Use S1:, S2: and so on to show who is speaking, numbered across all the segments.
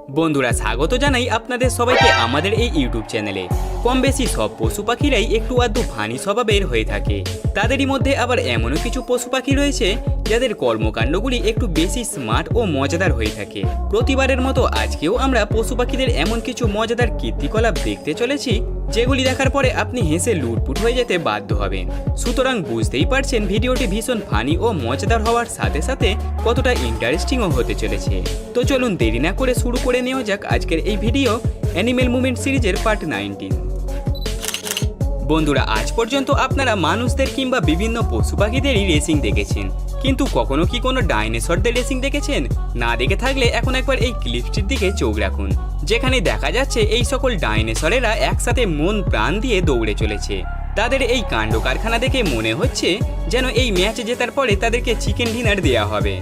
S1: বন্ধুরা স্বাগত জানাই আপনাদের সবাইকে আমাদের এই ইউটিউব চ্যানেলে। কম বেশি সব পশু পাখিরাই একটু আধটু ফানি স্বভাবের হয়ে থাকে। তাদেরই মধ্যে আবার এমনও কিছু পশু পাখি রয়েছে যাদের কর্মকাণ্ডগুলি একটু বেশি স্মার্ট ও মজাদার হয়ে থাকে। প্রতিবারের মতো আজকেও আমরা পশু পাখিদের এমন কিছু মজাদার কীর্তিকলাপ দেখতে চলেছি যেগুলি দেখার পরে আপনি হেসে লুটপুট হয়ে যেতে বাধ্য হবেন। সুতরাং বুঝতেই পারছেন ভিডিওটি ভীষণ ফানি ও মজাদার হওয়ার সাথে সাথে কতটা ইন্টারেস্টিংও হতে চলেছে। তো চলুন দেরি না করে শুরু করে নেওয়া যাক আজকের এই ভিডিও অ্যানিমেল মুভমেন্ট সিরিজের পার্ট 19। বন্ধুরা আজ পর্যন্ত আপনারা মানুষদের কিংবা বিভিন্ন পশু পাখিদেরই রেসিং দেখেছেন, কিন্তু কখনো কি কোনো ডাইনোসরদের রেসিং দেখেছেন? না দেখে থাকলে এখন একবার এই ক্লিপটির দিকে চোখ রাখুন, যেখানে দেখা যাচ্ছে এই সকল ডাইনোসরেরা একসাথে মন প্রাণ দিয়ে দৌড়ে চলেছে। তাদের এই কাণ্ড কারখানা দেখে মনে হচ্ছে যেন এই ম্যাচ জেতার পরে তাদেরকে চিকেন ডিনার দেওয়া হবে।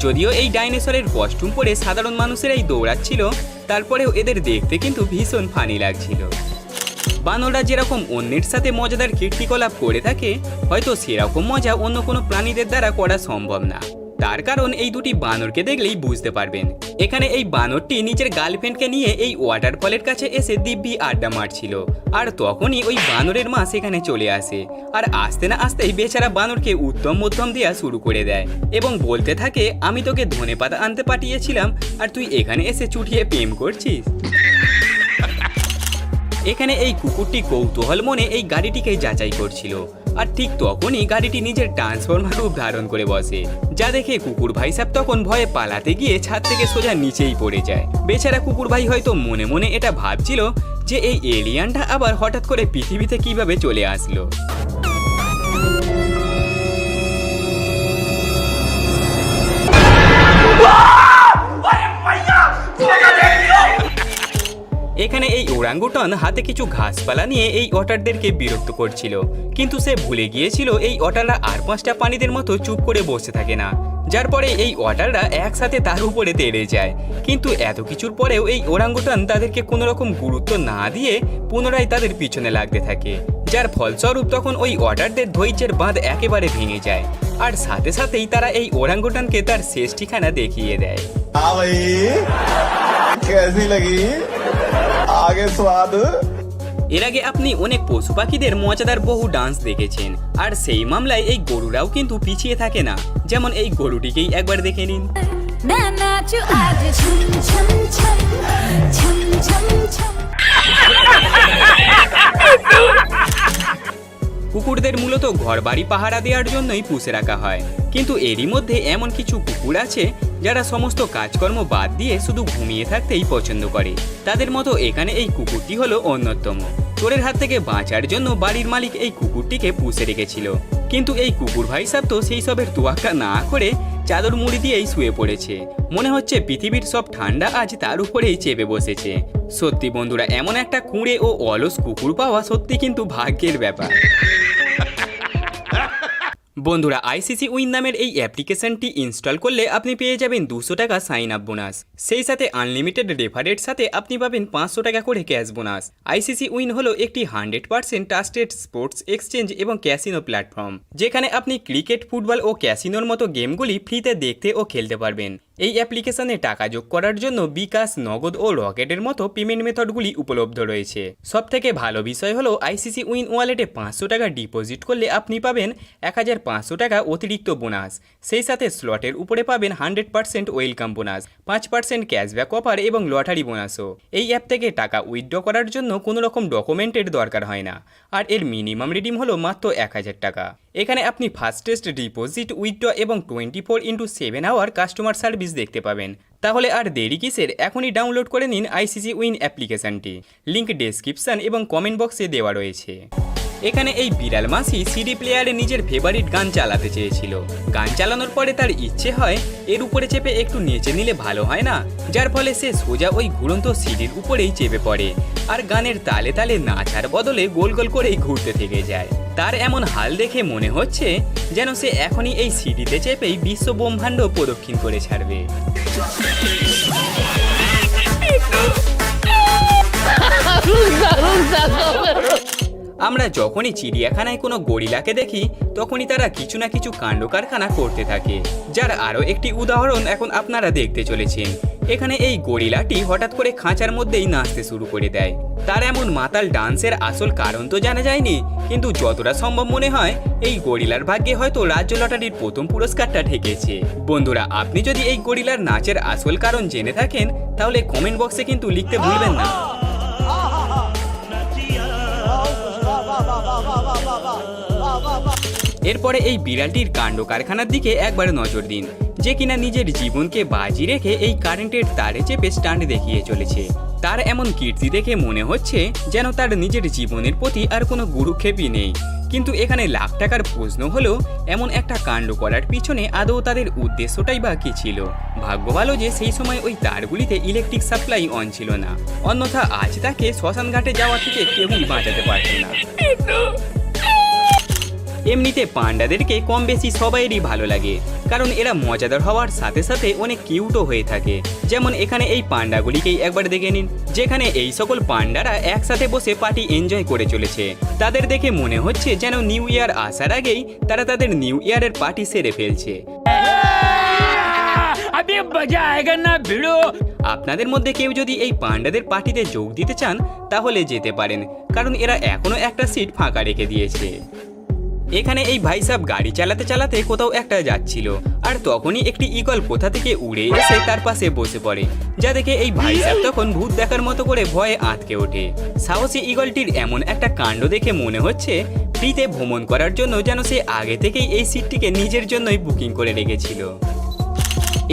S1: যদিও এই ডাইনোসরের কস্টিউম পরে সাধারণ মানুষেরাই দৌড়াচ্ছিল, তারপরেও এদের দেখতে কিন্তু ভীষণ ফানি লাগছিল। বানররা যেরকম অন্যের সাথে মজাদার কীর্তিকলাপ করে থাকে, হয়তো সেরকম মজা অন্য কোনো প্রাণীদের দ্বারা করা সম্ভব না। তার কারণ এই দুটি বানরকে দেখলেই বুঝতে পারবেন। এখানে এই বানরটি নিজের গার্লফ্রেন্ডকে নিয়ে এই ওয়াটারফলের কাছে এসে দিব্যি আড্ডা মারছিল, আর তখনই ওই বানরের মা সেখানে চলে আসে, আর আসতে না আসতেই বেচারা বানরকে উত্তম মধ্যম দেওয়া শুরু করে দেয় এবং বলতে থাকে, আমি তোকে ধনেপাতা আনতে পাঠিয়েছিলাম আর তুই এখানে এসে চুটিয়ে প্রেম করছিস। এখানে এই কুকুরটি কৌতূহল মনে এই গাড়িটিকে যাচাই করছিল, আর ঠিক তখনই গাড়িটি নিজের ট্রান্সফরমার রূপ ধারণ করে বসে, যা দেখে কুকুর ভাই সাহেব তখন ভয়ে পালাতে গিয়ে ছাদ থেকে সোজা নিচেই পড়ে যায়। বেচারা কুকুর ভাই হয়তো মনে মনে এটা ভাবছিল যে এই এলিয়ানটা আবার হঠাৎ করে পৃথিবীতে কিভাবে চলে আসলো। এখানে এই ওরাঙ্গুটান হাতে কিছু ঘাসপালা নিয়ে এই অটারদেরকে বিরক্ত করছিল, কিন্তু সে ভুলে গিয়েছিল এই অটাররা আর 5টা প্রাণীদের মতো চুপ করে বসে থাকে না, যার পরে এই অটাররা একসাথে তার উপরে তেড়ে যায়। কিন্তু এত কিছুর পরেও এই ওরাঙ্গুটান তাদেরকে কোনো রকম গুরুত্ব না দিয়ে পুনরায় তাদের পিছনে লাগতে থাকে, যার ফলস্বরূপ তখন ওই অটারদের ধৈর্যের বাঁধ একেবারে ভেঙে যায়, আর সাথে সাথেই তারা এই ওরাঙ্গুটানকে তার শেষ ঠিকানা দেখিয়ে দেয়। এর আগে আপনি অনেক পশু পাখিদের মজাদার বহু ডান্স দেখেছেন, আর সেই মামলায় এই গরুরাও কিন্তু পিছিয়ে থাকে না। যেমন এই গরুটিকেই একবার দেখে নিন। কুকুরদের মূলত ঘরবাড়ি পাহারা দেওয়ার জন্যই পুষে রাখা হয়, কিন্তু এরই মধ্যে এমন কিছু কুকুর আছে যারা সমস্ত কাজকর্ম বাদ দিয়ে শুধু ঘুমিয়ে থাকতেই পছন্দ করে। তাদের মতো এখানে এই কুকুরটি হলো অন্যতম। চোরের হাত থেকে বাঁচার জন্য বাড়ির মালিক এই কুকুরটিকে পুষে রেখেছিল, কিন্তু এই কুকুর ভাই সাহেব তো সেই সবের তোয়াক্কা না করে চাদর মুড়ি দিয়েই শুয়ে পড়েছে। মনে হচ্ছে পৃথিবীর সব ঠান্ডা আজ তার উপরেই চেপে বসেছে। সত্যি বন্ধুরা, এমন একটা কুঁড়ে ও অলস কুকুর পাওয়া সত্যি কিন্তু ভাগ্যের ব্যাপার। বন্ধুরা আইসিসি উইন নামের এই অ্যাপ্লিকেশনটি ইনস্টল করলে আপনি পেয়ে যাবেন 200 টাকা সাইন আপ বোনাস। সেই সাথে আনলিমিটেড রেফারের সাথে আপনি পাবেন 500 টাকা করে ক্যাশ বোনাস। আইসিসি উইন হলো একটি 100% ট্রাস্টেড স্পোর্টস এক্সচেঞ্জ এবং ক্যাসিনো প্ল্যাটফর্ম, যেখানে আপনি ক্রিকেট, ফুটবল ও ক্যাসিনোর মতো গেমগুলি ফ্রিতে দেখতে ও খেলতে পারবেন। এই অ্যাপ্লিকেশনে টাকা যোগ করার জন্য বিকাশ, নগদ ও রকেটের মতো পেমেন্ট মেথডগুলি উপলব্ধ রয়েছে। সবথেকে ভালো বিষয় হলো আইসিসি উইন ওয়ালেটে 500 টাকা ডিপোজিট করলে আপনি পাবেন 1500 টাকা অতিরিক্ত বোনাস। সেই সাথে স্লটের উপরে পাবেন 100% ওয়েলকাম বোনাস, 5% ক্যাশব্যাক অফার এবং লটারি বোনাসও। এই অ্যাপ থেকে টাকা উইথড্র করার জন্য কোনো রকম ডকুমেন্টের দরকার হয় না, আর এর মিনিমাম রিডিম হলো মাত্র 1000 টাকা। এখানে আপনি ফাস্টেস্ট ডিপোজিট, উইথড্র এবং 24/7 আওয়ার কাস্টমার সার্ভিস দেখতে পাবেন। তাহলে আর দেরি কিসের, এখনই ডাউনলোড করে নিন আইসিসি উইন অ্যাপ্লিকেশনটি। লিঙ্ক ডেসক্রিপশন এবং কমেন্ট বক্সে দেওয়া রয়েছে। এখানে এই বিড়াল মাসি সিডি প্লেয়ারে নিজের ফেভারিট গান চালাতে চেয়েছিল। গান চালানোর পরে তার ইচ্ছে হয় এর উপরে চেপে একটু নেচে নিলে ভালো হয় না, যার ফলে সে সোজা ওই ঘুরন্ত সিডির উপরেই চেপে পড়ে, আর গানের তালে তালে নাচার বদলে গোল গোল করেই ঘুরতে থেকে যায়। তার এমন হাল দেখে মনে হচ্ছে যেন সে এখনই এই সিডিতে চেপেই বিশ্ব ব্রহ্মাণ্ড প্রদক্ষিণ করে ছাড়বে। আমরা যখনই চিড়িয়াখানায় কোনো গরিলাকে দেখি তখনই তারা কিছু না কিছু কাণ্ড কারখানা করতে থাকে, যার আরও একটি উদাহরণ এখন আপনারা দেখতে চলেছেন। এখানে এই গরিলাটি হঠাৎ করে খাঁচার মধ্যেই নাচতে শুরু করে দেয়। তার এমন মাতাল ডান্সের আসল কারণ তো জানা যায়নি, কিন্তু যতটা সম্ভব মনে হয় এই গরিলার ভাগ্যে হয়তো রাজ্য লটারির প্রথম পুরস্কারটা ঠেকেছে। বন্ধুরা, আপনি যদি এই গরিলার নাচের আসল কারণ জেনে থাকেন তাহলে কমেন্ট বক্সে কিন্তু লিখতে ভুলবেন না। এরপরে এই বিড়ালটির কাণ্ড কারখানার দিকে একবার নজর দিন, যে কিনা নিজের জীবনকে বাজি রেখে এই কারেন্টের তারে চেপে স্টান্ট দেখিয়ে চলেছে। তার এমন কীর্তি দেখে মনে হচ্ছে যেন তার নিজের জীবনের প্রতি আর কোনো গুরুক্ষেপই নেই। কিন্তু এখানে লাখ টাকার প্রশ্ন হলো, এমন একটা কাণ্ড করার পিছনে আদৌ তাদের উদ্দেশ্যটাই বা কী ছিল? ভাগ্য ভালো যে সেই সময় ওই তারগুলিতে ইলেকট্রিক সাপ্লাই অন ছিল না, অন্যথা আজ তাকে শ্মশান ঘাটে যাওয়া থেকে কেউই বাঁচাতে পারত না। এমনিতে পান্ডাদেরকে কম বেশি সবাইয়েরই ভালো লাগে, কারণ এরা মজাদার হওয়ার সাথে সাথে অনেক কিউটও হয়ে থাকে। যেমন এখানে এই পান্ডাগুলিকেই একবার দেখে নিন, যেখানে এই সকল পান্ডারা একসাথে বসে পার্টি এনজয় করে চলেছে। তাদের দেখে মনে হচ্ছে যেন নিউ ইয়ার আসার আগেই তারা তাদের নিউ ইয়ারের পার্টি সেরে ফেলছে। আপনাদের মধ্যে কেউ যদি এই পান্ডাদের পার্টিতে যোগ দিতে চান তাহলে যেতে পারেন, কারণ এরা এখনো একটা সিট ফাঁকা রেখে দিয়েছে। এখানে এই ভাই সাহেব গাড়ি চালাতে চালাতে কোথাও একটা যাচ্ছিল, আর তখনই একটি ঈগল কোথা থেকে উড়ে এসে তার পাশে বসে পড়ে, যা দেখে এই ভাই সাহেব তখন ভূত দেখার মতো করে ভয়ে আঁতকে ওঠে। সাহসী ঈগলটির এমন একটা কাণ্ড দেখে মনে হচ্ছে ফ্রিতে ভ্রমণ করার জন্য যেন সে আগে থেকেই এই সিটটিকে নিজের জন্যই বুকিং করে রেখেছিল।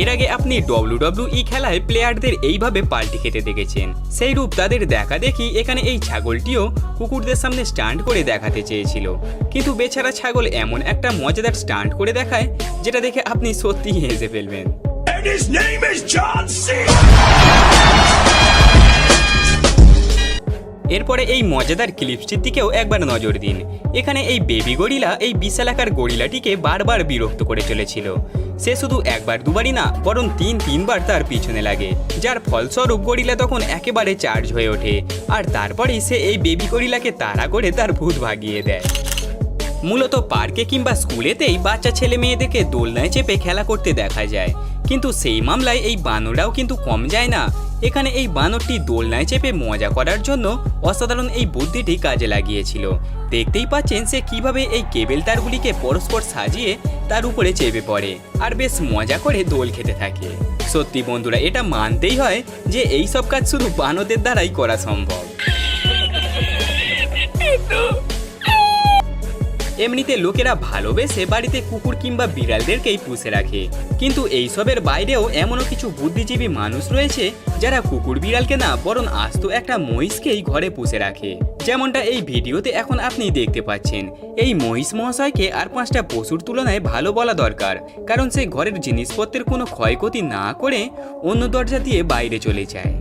S1: এর আগে আপনি WWE খেলায় প্লেয়ারদের এইভাবে পাল্টি খেতে দেখেছেন, সেই রূপ তাদের দেখা দেখি এখানে এই ছাগলটিও কুকুরদের সামনে স্টান্ট করে দেখাতে চেয়েছিল, কিন্তু বেচারা ছাগল এমন একটা মজাদার স্টান্ট করে দেখায় যেটা দেখে আপনি সত্যিই হেসে ফেলবেন। এরপরে এই মজাদার ক্লিপসটির দিকেও একবার নজর দিন। এখানে এই বেবি গরিলা এই বিশালাকার গরিলাটিকে বারবার বিরক্ত করে চলেছিল। সে শুধু একবার দুবারই না, বরং তিনবার তার পিছনে লাগে, যার ফলস্বরূপ গরিলা তখন একেবারে চার্জ হয়ে ওঠে, আর তারপরেই সে এই বেবি গরিলাকে তাড়া করে তার ভূত ভাগিয়ে দেয়। মূলত পার্কে কিংবা স্কুলেতেই বাচ্চা ছেলে মেয়েদেরকে দোলনায় চেপে খেলা করতে দেখা যায়, কিন্তু সেই মামলায় এই বানররাও কিন্তু কম যায় না। এখানে এই বানরটি দোলনায় চেপে মজা করার জন্য অসাধারণ এই বুদ্ধিটি কাজে লাগিয়েছিল। দেখতেই পাচ্ছেন সে কিভাবে এই কেবেল তারগুলিকে পরস্পর সাজিয়ে তার উপরে চেপে পড়ে আর বেশ মজা করে দোল খেতে থাকে। সত্যি বন্ধুরা, এটা মানতেই হয় যে এই সব কাজ শুধু বানরদের দ্বারাই করা সম্ভব। এমনিতে লোকেরা ভালোবেসে বাড়িতে কুকুর কিংবা বিড়ালদেরকেই পুষে রাখে, কিন্তু এইসবের বাইরেও এমনও কিছু বুদ্ধিজীবী মানুষ রয়েছে যারা কুকুর বিড়ালকে না, বরং আস্ত একটা মহিষকেই ঘরে পুষে রাখে। যেমনটা এই ভিডিওতে এখন আপনি দেখতে পাচ্ছেন। এই মহিষ মহাশয়কে আর 5টা পশুর তুলনায় ভালো বলা দরকার, কারণ সে ঘরের জিনিসপত্রের কোনো ক্ষয়ক্ষতি না করে অন্য দরজা দিয়ে বাইরে চলে যায়।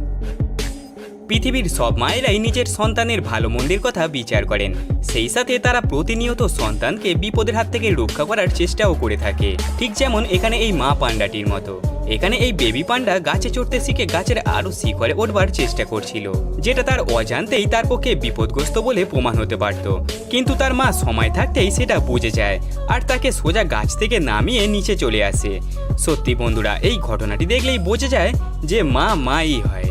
S1: পৃথিবীর সব মায়েরাই নিজের সন্তানের ভালো মন্দের কথা বিচার করেন, সেই সাথে তারা প্রতিনিয়ত সন্তানকে বিপদের হাত থেকে রক্ষা করার চেষ্টাও করে থাকে, ঠিক যেমন এখানে এই মা পান্ডাটির মতো। এখানে এই বেবি পান্ডা গাছে চড়তে শিখে গাছের আরও শিখরে ওঠবার চেষ্টা করছিল, যেটা তার অজান্তেই তার পক্ষে বিপদগ্রস্ত বলে প্রমাণ হতে পারত, কিন্তু তার মা সময় থাকতেই সেটা বুঝে যায় আর তাকে সোজা গাছ থেকে নামিয়ে নিচে চলে আসে। সত্যি বন্ধুরা, এই ঘটনাটি দেখলেই বোঝা যায় যে মা মাই হয়।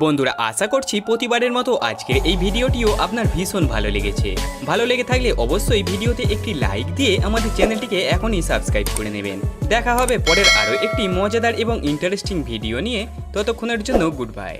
S1: বন্ধুরা, আশা করছি প্রতিবারের মতো আজকের এই ভিডিওটিও আপনার ভীষণ ভালো লেগেছে। ভালো লেগে থাকলে অবশ্যই ভিডিওতে একটি লাইক দিয়ে আমাদের চ্যানেলটিকে এখনই সাবস্ক্রাইব করে নেবেন। দেখা হবে পরের আরও একটি মজাদার এবং ইন্টারেস্টিং ভিডিও নিয়ে, ততক্ষণের জন্য গুড বাই।